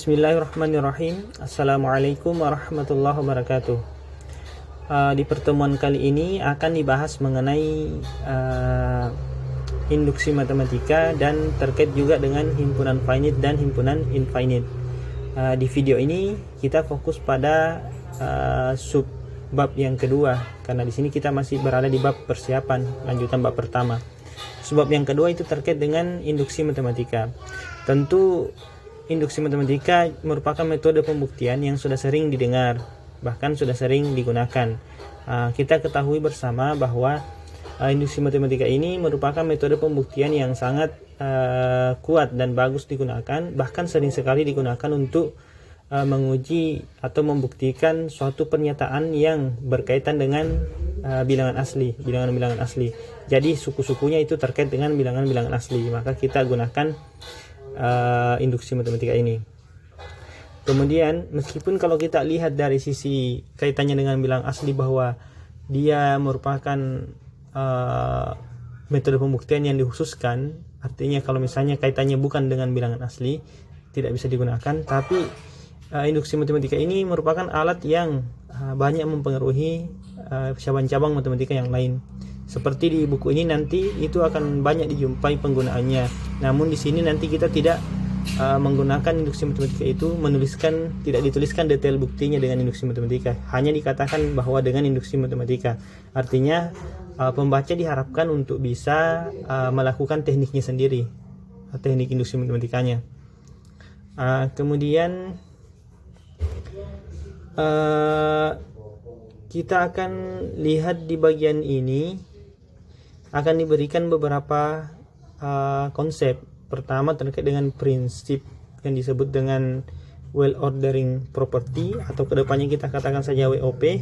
Bismillahirrahmanirrahim. Assalamualaikum warahmatullahi wabarakatuh. Di pertemuan kali ini akan dibahas mengenai induksi matematika dan terkait juga dengan himpunan finite dan himpunan infinite. Di video ini kita fokus pada sub bab yang kedua, karena di sini kita masih berada di bab persiapan lanjutan bab pertama. Sebab yang kedua itu terkait dengan induksi matematika. Tentu induksi matematika merupakan metode pembuktian yang sudah sering didengar, bahkan sudah sering digunakan. Kita ketahui bersama bahwa induksi matematika ini merupakan metode pembuktian yang sangat kuat dan bagus digunakan, bahkan sering sekali digunakan untuk menguji atau membuktikan suatu pernyataan yang berkaitan dengan bilangan-bilangan asli. Jadi suku-sukunya itu terkait dengan bilangan-bilangan asli, maka kita gunakan induksi matematika ini. Kemudian meskipun kalau kita lihat dari sisi kaitannya dengan bilangan asli bahwa dia merupakan metode pembuktian yang dikhususkan, artinya kalau misalnya kaitannya bukan dengan bilangan asli tidak bisa digunakan, tapi induksi matematika ini merupakan alat yang banyak mempengaruhi cabang-cabang matematika yang lain. Seperti di buku ini nanti itu akan banyak dijumpai penggunaannya. Namun di sini nanti kita tidak menggunakan induksi matematika itu tidak dituliskan detail buktinya dengan induksi matematika. Hanya dikatakan bahwa dengan induksi matematika. Artinya pembaca diharapkan untuk bisa melakukan tekniknya sendiri, teknik induksi matematikanya. Kemudian kita akan lihat di bagian ini akan diberikan beberapa konsep. Pertama terkait dengan prinsip yang disebut dengan well ordering property, atau kedepannya kita katakan saja WOP.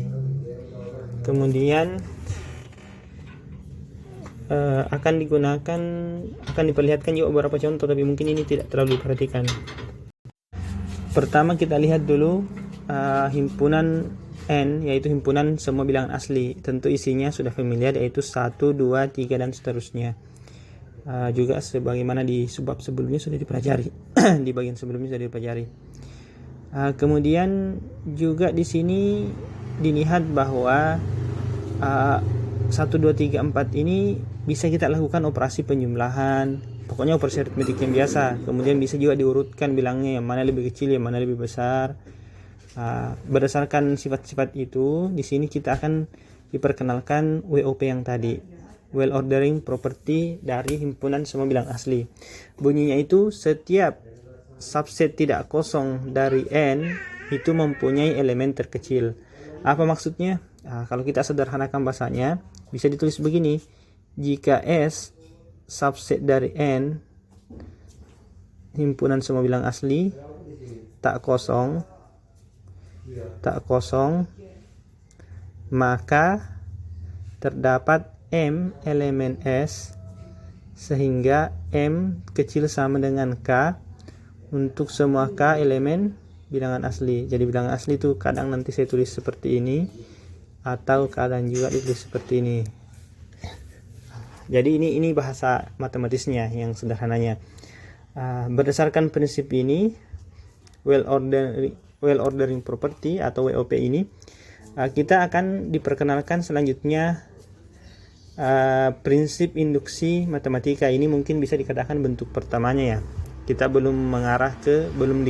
Kemudian akan diperlihatkan juga beberapa contoh, tapi mungkin ini tidak terlalu diperhatikan. Pertama kita lihat dulu himpunan N, yaitu himpunan semua bilangan asli. Tentu isinya sudah familiar, yaitu 1, 2, 3 dan seterusnya. Juga sebagaimana di subbab sebelumnya sudah dipelajari. Di bagian sebelumnya sudah dipelajari. Kemudian juga di sini dilihat bahwa 1, 2, 3, 4 ini bisa kita lakukan operasi penjumlahan, pokoknya operasi aritmetik yang biasa. Kemudian bisa juga diurutkan bilangnya, yang mana lebih kecil, yang mana lebih besar. Berdasarkan sifat-sifat itu, di sini kita akan diperkenalkan WOP yang tadi, well ordering property dari himpunan semua bilangan asli. Bunyinya itu setiap subset tidak kosong dari N itu mempunyai elemen terkecil. Apa maksudnya? Kalau kita sederhanakan bahasanya, bisa ditulis begini: jika S subset dari N, himpunan semua bilangan asli, tak kosong, maka terdapat M elemen S sehingga M kecil sama dengan K untuk semua K elemen bilangan asli. Jadi bilangan asli itu kadang nanti saya tulis seperti ini, atau kadang juga ditulis seperti ini. Jadi ini bahasa matematisnya yang sederhananya. Berdasarkan prinsip ini, well ordering property atau WOP ini, kita akan diperkenalkan selanjutnya prinsip induksi matematika. Ini mungkin bisa dikatakan bentuk pertamanya ya. Kita belum mengarah ke belum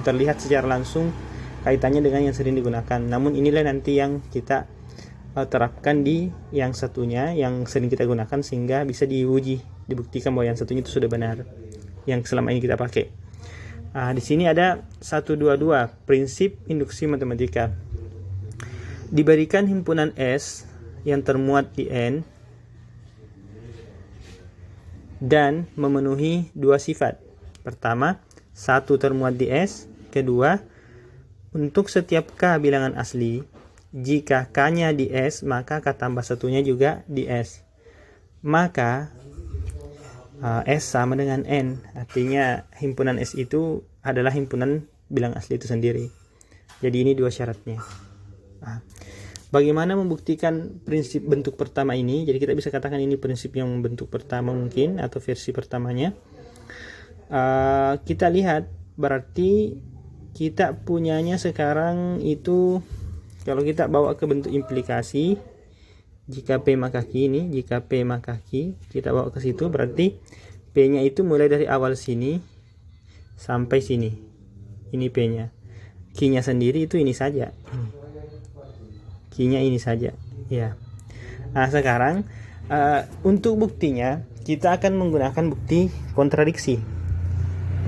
terlihat secara langsung kaitannya dengan yang sering digunakan. Namun inilah nanti yang kita terapkan di yang satunya yang sering kita gunakan, sehingga bisa diuji, dibuktikan bahwa yang satunya itu sudah benar yang selama ini kita pakai. Di sini ada 122 prinsip induksi matematika. Diberikan himpunan S yang termuat di N dan memenuhi dua sifat. Pertama, 1 termuat di S. Kedua, untuk setiap K bilangan asli, jika K-nya di S, maka K tambah satunya juga di S. Maka S sama dengan N, artinya himpunan S itu adalah himpunan bilangan asli itu sendiri. Jadi ini dua syaratnya. Bagaimana membuktikan prinsip bentuk pertama ini? Jadi kita bisa katakan ini prinsip yang bentuk pertama mungkin, atau versi pertamanya. Kita lihat berarti kita punyanya sekarang itu, kalau kita bawa ke bentuk implikasi, jika P maka Q ini, jika P maka Q, kita bawa ke situ, berarti P-nya itu mulai dari awal sini sampai sini. Ini P-nya. Q-nya sendiri itu ini saja. Q-nya ini saja. Ya. Nah, sekarang untuk buktinya kita akan menggunakan bukti kontradiksi.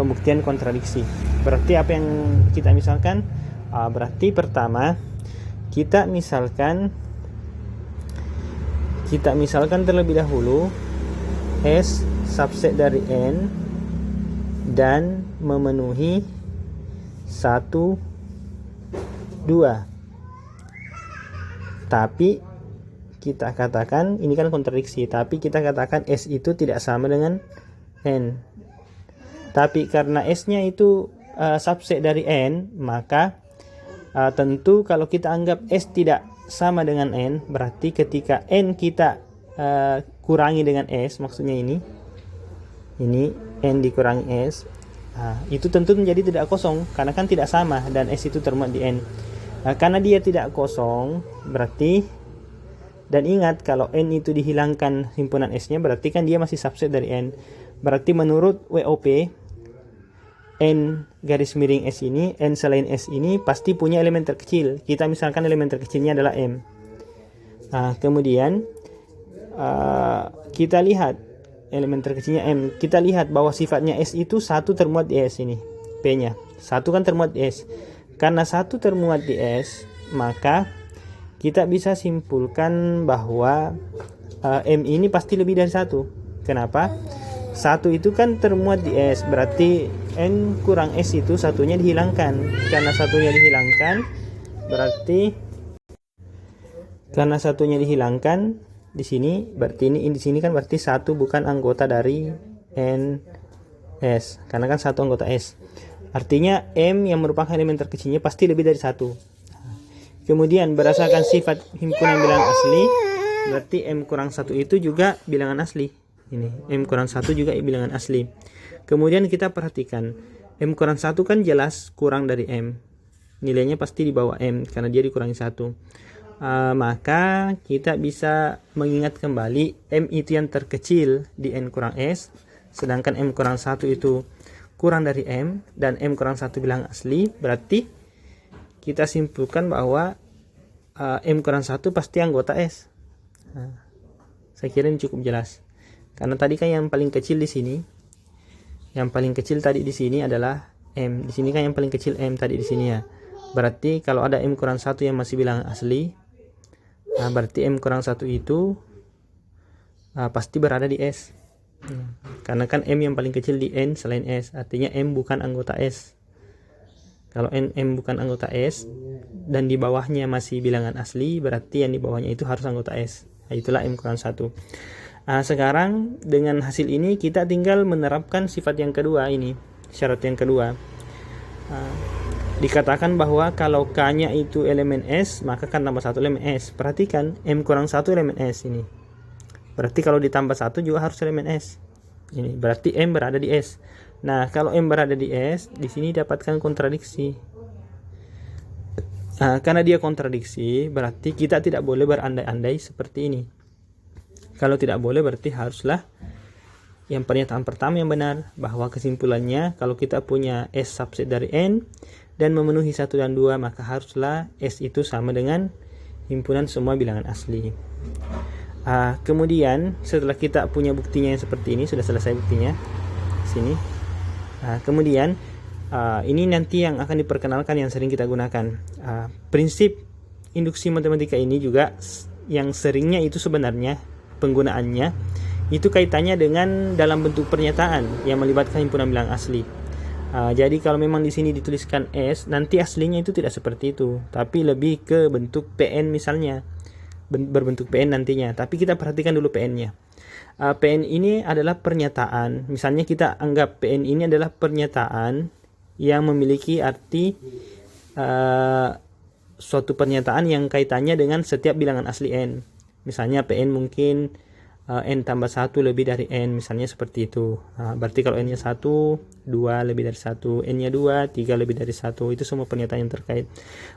Pembuktian kontradiksi. Berarti apa yang kita misalkan? Berarti pertama kita misalkan terlebih dahulu S subset dari N dan memenuhi 1, 2. Tapi kita katakan, ini kan kontradiksi, tapi kita katakan S itu tidak sama dengan N. Tapi karena S-nya itu subset dari N, maka tentu kalau kita anggap S tidak sama dengan N, berarti ketika N kita kurangi dengan S, maksudnya ini N dikurangi S, itu tentu menjadi tidak kosong, karena kan tidak sama, dan S itu termuat di N. Karena dia tidak kosong, berarti, dan ingat kalau N itu dihilangkan himpunan S-nya, berarti kan dia masih subset dari N. Berarti menurut WOP, N garis miring S ini, N selain S ini pasti punya elemen terkecil. Kita misalkan elemen terkecilnya adalah M. Kemudian kita lihat elemen terkecilnya M. Kita lihat bahwa sifatnya S itu 1 termuat di S ini. P-nya. 1 kan termuat di S. Karena 1 termuat di S, maka kita bisa simpulkan bahwa M ini pasti lebih dari 1. Kenapa? 1 itu kan termuat di S, berarti N kurang S itu satunya dihilangkan. Karena satunya dihilangkan, berarti karena satunya dihilangkan di sini, berarti ini di sini kan berarti 1 bukan anggota dari N S, karena kan 1 anggota S. Artinya M yang merupakan elemen terkecilnya pasti lebih dari 1. Kemudian berdasarkan sifat himpunan bilangan asli, berarti M kurang 1 itu juga bilangan asli. Ini M kurang 1 juga bilangan asli. Kemudian kita perhatikan, M kurang 1 kan jelas kurang dari M. Nilainya pasti di bawah M karena dia dikurangi 1. Maka kita bisa mengingat kembali M itu yang terkecil di N kurang S, sedangkan M kurang 1 itu kurang dari M, dan M kurang 1 bilangan asli. Berarti kita simpulkan bahwa M kurang 1 pasti anggota S. Saya kira ini cukup jelas. Karena tadi kan yang paling kecil di sini, yang paling kecil tadi di sini adalah M. Di sini kan yang paling kecil M tadi di sini ya. Berarti kalau ada M kurang 1 yang masih bilangan asli, berarti M kurang 1 itu pasti berada di S. Karena kan M yang paling kecil di N selain S, artinya M bukan anggota S. Kalau M bukan anggota S dan di bawahnya masih bilangan asli, berarti yang di bawahnya itu harus anggota S. Itulah M kurang 1. Sekarang dengan hasil ini kita tinggal menerapkan sifat yang kedua ini, syarat yang kedua. Dikatakan bahwa kalau K-nya itu elemen S, maka kan tambah 1 elemen S. Perhatikan M kurang 1 elemen S ini. Berarti kalau ditambah 1 juga harus elemen S. Ini berarti M berada di S. Nah, kalau M berada di S, di sini dapatkan kontradiksi. Karena dia kontradiksi, berarti kita tidak boleh berandai-andai seperti ini. Kalau tidak boleh, berarti haruslah yang pernyataan pertama yang benar, bahwa kesimpulannya kalau kita punya S subset dari N dan memenuhi 1 dan 2, maka haruslah S itu sama dengan himpunan semua bilangan asli. Kemudian setelah kita punya buktinya yang seperti ini, sudah selesai buktinya sini. Kemudian ini nanti yang akan diperkenalkan yang sering kita gunakan. Prinsip induksi matematika ini juga yang seringnya itu sebenarnya penggunaannya itu kaitannya dengan dalam bentuk pernyataan yang melibatkan himpunan bilangan asli. Jadi kalau memang di sini dituliskan S, nanti aslinya itu tidak seperti itu, tapi lebih ke bentuk PN misalnya, berbentuk PN nantinya. Tapi kita perhatikan dulu PN-nya. PN ini adalah pernyataan. Misalnya kita anggap PN ini adalah pernyataan yang memiliki arti suatu pernyataan yang kaitannya dengan setiap bilangan asli N. Misalnya PN mungkin n tambah 1 lebih dari n, misalnya seperti itu. Berarti kalau n-nya 1, 2 lebih dari 1, n-nya 2, 3 lebih dari 1, itu semua pernyataan yang terkait.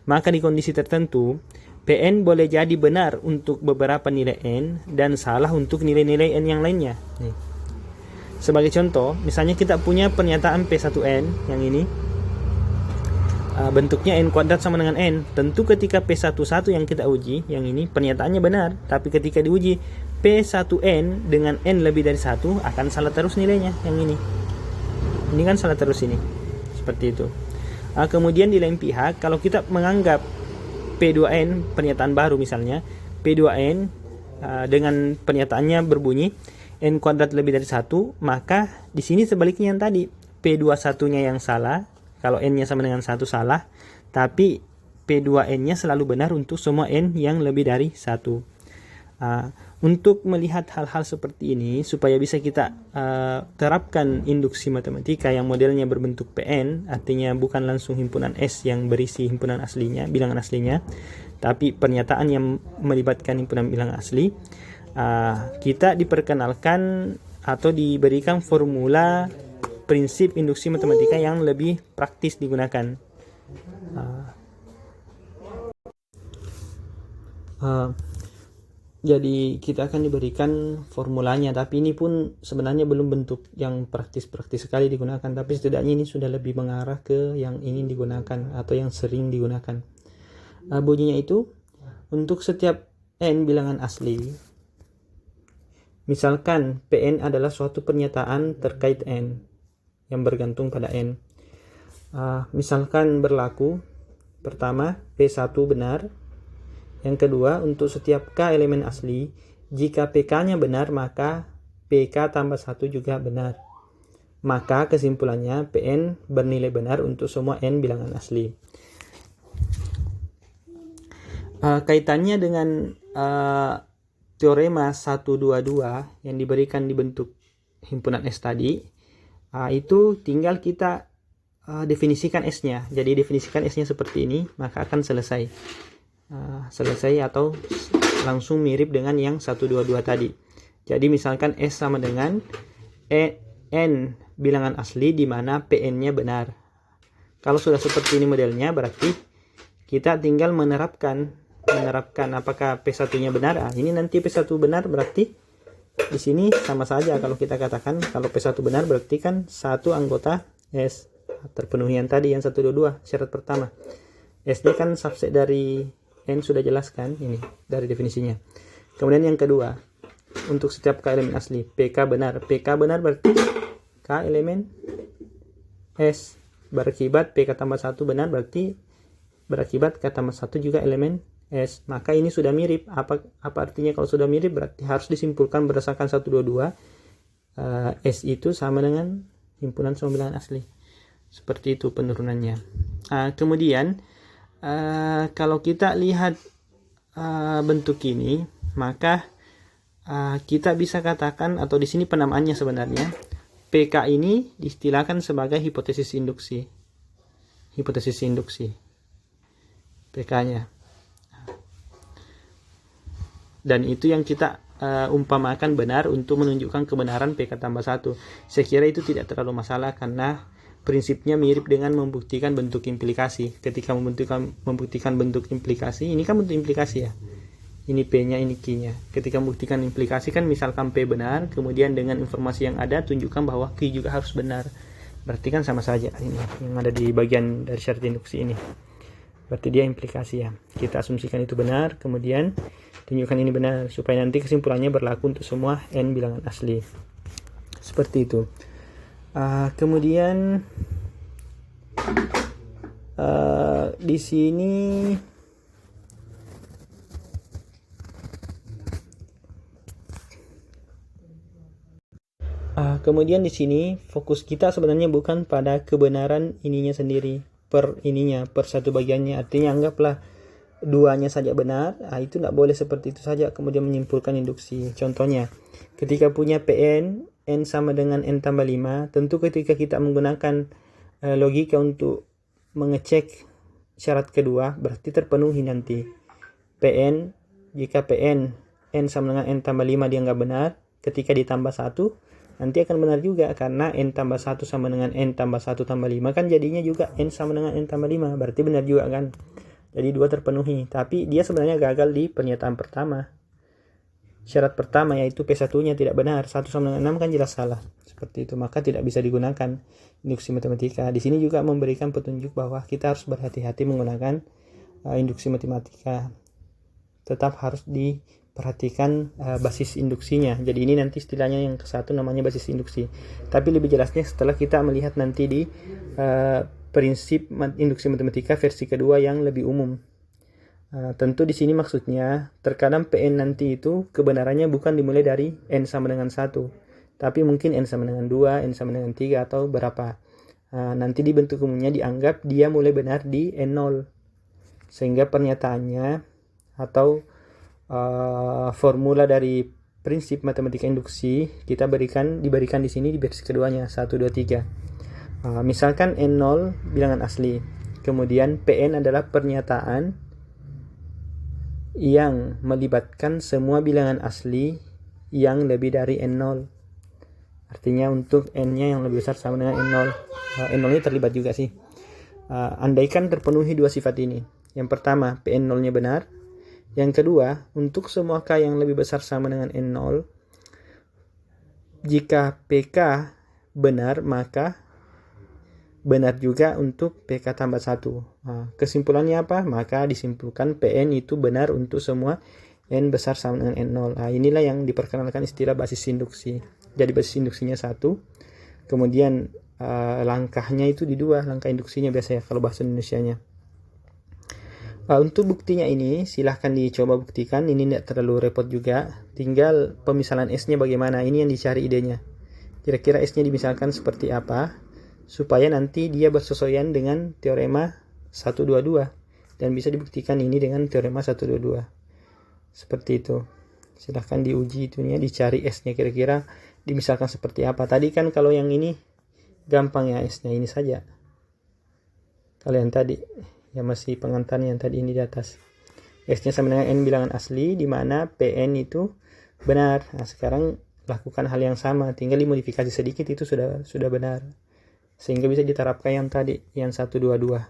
Maka di kondisi tertentu, Pn boleh jadi benar untuk beberapa nilai n dan salah untuk nilai-nilai n yang lainnya. Nih. Sebagai contoh, misalnya kita punya pernyataan P1n yang ini, bentuknya n kuadrat sama dengan n. Tentu ketika P11 yang kita uji, yang ini pernyataannya benar, tapi ketika diuji P1n dengan n lebih dari 1 akan salah terus nilainya, yang ini. Ini kan salah terus ini. Seperti itu. Kemudian di lain pihak, kalau kita menganggap P2n pernyataan baru misalnya, P2n dengan pernyataannya berbunyi n kuadrat lebih dari 1, maka di sini sebaliknya yang tadi, P21-nya yang salah, kalau n-nya sama dengan 1 salah, tapi P2n-nya selalu benar untuk semua n yang lebih dari 1. Untuk melihat hal-hal seperti ini, supaya bisa kita terapkan induksi matematika yang modelnya berbentuk PN, artinya bukan langsung himpunan S yang berisi himpunan aslinya, bilangan aslinya, tapi pernyataan yang melibatkan himpunan bilangan asli, kita diperkenalkan atau diberikan formula prinsip induksi matematika yang lebih praktis digunakan. Jadi kita akan diberikan formulanya, tapi ini pun sebenarnya belum bentuk yang praktis-praktis sekali digunakan, tapi setidaknya ini sudah lebih mengarah ke yang ingin digunakan atau yang sering digunakan. Bunyinya itu, untuk setiap n bilangan asli, misalkan Pn adalah suatu pernyataan terkait n yang bergantung pada n. Misalkan berlaku, pertama, P1 benar. Yang kedua, untuk setiap K elemen asli, jika PK-nya benar, maka PK tambah 1 juga benar. Maka kesimpulannya, Pn bernilai benar untuk semua N bilangan asli. Kaitannya dengan teorema 122 yang diberikan di bentuk himpunan S tadi, itu tinggal kita definisikan S-nya. Jadi definisikan S-nya seperti ini, maka akan selesai. Atau langsung mirip dengan yang 122 tadi. Jadi misalkan S sama dengan n bilangan asli di mana Pn-nya benar. Kalau sudah seperti ini modelnya, berarti kita tinggal menerapkan apakah P1-nya benar. Ini nanti P1 benar, berarti di sini sama saja kalau kita katakan kalau P1 benar, berarti kan satu anggota S terpenuhi yang tadi yang 122 syarat pertama. S-nya kan subset dari N, sudah jelaskan ini dari definisinya. Kemudian yang kedua, untuk setiap K elemen asli, PK benar. PK benar berarti K elemen S. Berakibat PK tambah 1 benar, berarti berakibat K tambah 1 juga elemen S. Maka ini sudah mirip. Apa artinya kalau sudah mirip? Berarti harus disimpulkan berdasarkan 122 S itu sama dengan himpunan semua bilangan asli. Seperti itu penurunannya. Kemudian kalau kita lihat bentuk ini, maka kita bisa katakan, atau di sini penamaannya sebenarnya, PK ini diistilahkan sebagai hipotesis induksi. Hipotesis induksi PK-nya. Dan itu yang kita umpamakan benar untuk menunjukkan kebenaran PK tambah 1. Saya kira itu tidak terlalu masalah karena prinsipnya mirip dengan membuktikan bentuk implikasi. Ketika membuktikan bentuk implikasi, ini kan bentuk implikasi ya. Ini P-nya, ini Q-nya. Ketika membuktikan implikasi kan misalkan P benar, kemudian dengan informasi yang ada tunjukkan bahwa Q juga harus benar. Berarti kan sama saja ini yang ada di bagian dari syarat induksi ini. Berarti dia implikasi ya. Kita asumsikan itu benar, kemudian tunjukkan ini benar supaya nanti kesimpulannya berlaku untuk semua N bilangan asli. Seperti itu. Kemudian di sini fokus kita sebenarnya bukan pada kebenaran ininya sendiri per satu bagiannya. Artinya anggaplah duanya saja benar, itu tidak boleh seperti itu saja kemudian menyimpulkan induksi. Contohnya, ketika punya Pn N sama dengan N tambah 5, tentu ketika kita menggunakan logika untuk mengecek syarat kedua, berarti terpenuhi nanti. Jika Pn N sama dengan N tambah 5 dianggap benar, ketika ditambah 1 nanti akan benar juga, karena n tambah 1 sama dengan n tambah 1 tambah 5 kan jadinya juga n sama dengan n tambah 5, berarti benar juga kan. Jadi 2 terpenuhi, tapi dia sebenarnya gagal di pernyataan pertama. Syarat pertama yaitu P1 nya tidak benar, 1 sama dengan 6 kan jelas salah. Seperti itu, maka tidak bisa digunakan induksi matematika. Di sini juga memberikan petunjuk bahwa kita harus berhati-hati menggunakan induksi matematika. Tetap harus perhatikan basis induksinya. Jadi ini nanti istilahnya yang ke-1 namanya basis induksi. Tapi lebih jelasnya setelah kita melihat nanti di prinsip induksi matematika versi kedua yang lebih umum. Tentu di sini maksudnya terkadang PN nanti itu kebenarannya bukan dimulai dari n sama dengan 1, tapi mungkin n sama dengan 2, n sama dengan 3 atau berapa. Nanti di bentuk umumnya dianggap dia mulai benar di n0. Sehingga pernyataannya atau formula dari prinsip matematika induksi kita diberikan di sini di versi keduanya 1, 2, 3. Misalkan n0 bilangan asli, kemudian Pn adalah pernyataan yang melibatkan semua bilangan asli yang lebih dari n0. Artinya untuk n-nya yang lebih besar sama dengan n0. N0 ini terlibat juga sih. Andaikan terpenuhi dua sifat ini. Yang pertama, Pn0-nya benar. Yang kedua, untuk semua K yang lebih besar sama dengan N0, jika PK benar, maka benar juga untuk PK tambah 1. Kesimpulannya apa? Maka disimpulkan PN itu benar untuk semua N besar sama dengan N0. Inilah yang diperkenalkan istilah basis induksi. Jadi basis induksinya 1, kemudian langkahnya itu di 2, langkah induksinya biasanya kalau bahasa Indonesianya. Untuk buktinya ini silahkan dicoba buktikan, ini tidak terlalu repot juga, tinggal pemisalan S-nya bagaimana, ini yang dicari idenya. Kira-kira S-nya dimisalkan seperti apa supaya nanti dia bersesuaian dengan teorema 122 dan bisa dibuktikan ini dengan teorema 122. Seperti itu. Silahkan diuji itunya, dicari S-nya kira-kira dimisalkan seperti apa. Tadi kan kalau yang ini gampang ya, S-nya ini saja. Kalau yang tadi ya masih pengantar yang tadi ini di atas. S-nya sama dengan N bilangan asli, di mana Pn itu benar. Sekarang lakukan hal yang sama, tinggal dimodifikasi sedikit itu sudah benar. Sehingga bisa diterapkan yang tadi, yang 122.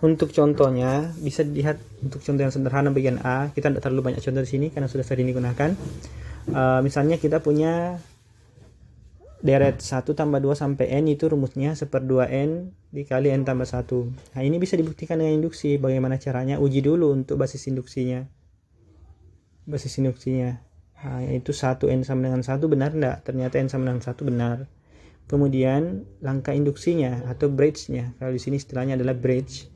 Untuk contohnya, bisa dilihat untuk contoh yang sederhana bagian A. Kita tidak terlalu banyak contoh di sini karena sudah sering digunakan. Misalnya kita punya deret 1 tambah 2 sampai N itu rumusnya 1/2N dikali N tambah 1. Ini bisa dibuktikan dengan induksi. Bagaimana caranya? Uji dulu untuk basis induksinya. Yaitu 1N sama dengan 1 benar enggak? Ternyata N sama dengan 1 benar. Kemudian langkah induksinya atau bridge-nya. Kalau di sini istilahnya adalah bridge.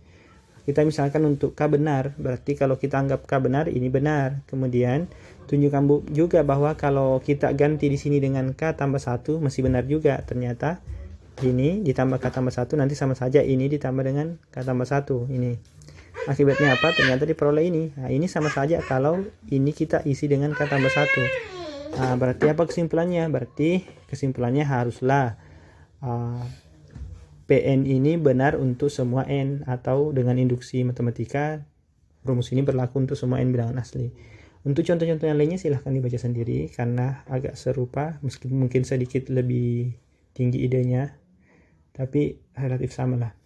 Kita misalkan untuk K benar, berarti kalau kita anggap K benar, ini benar. Kemudian tunjukkan juga bahwa kalau kita ganti di sini dengan K tambah 1 masih benar juga. Ternyata ini ditambah K tambah 1 nanti sama saja ini ditambah dengan K tambah 1 ini. Akibatnya apa? Ternyata diperoleh ini. Ini sama saja kalau ini kita isi dengan K tambah 1. Berarti apa kesimpulannya? Berarti kesimpulannya haruslah Pn ini benar untuk semua N, atau dengan induksi matematika rumus ini berlaku untuk semua N bilangan asli. Untuk contoh-contoh yang lainnya silahkan dibaca sendiri karena agak serupa, meskipun mungkin sedikit lebih tinggi idenya, tapi relatif sama lah.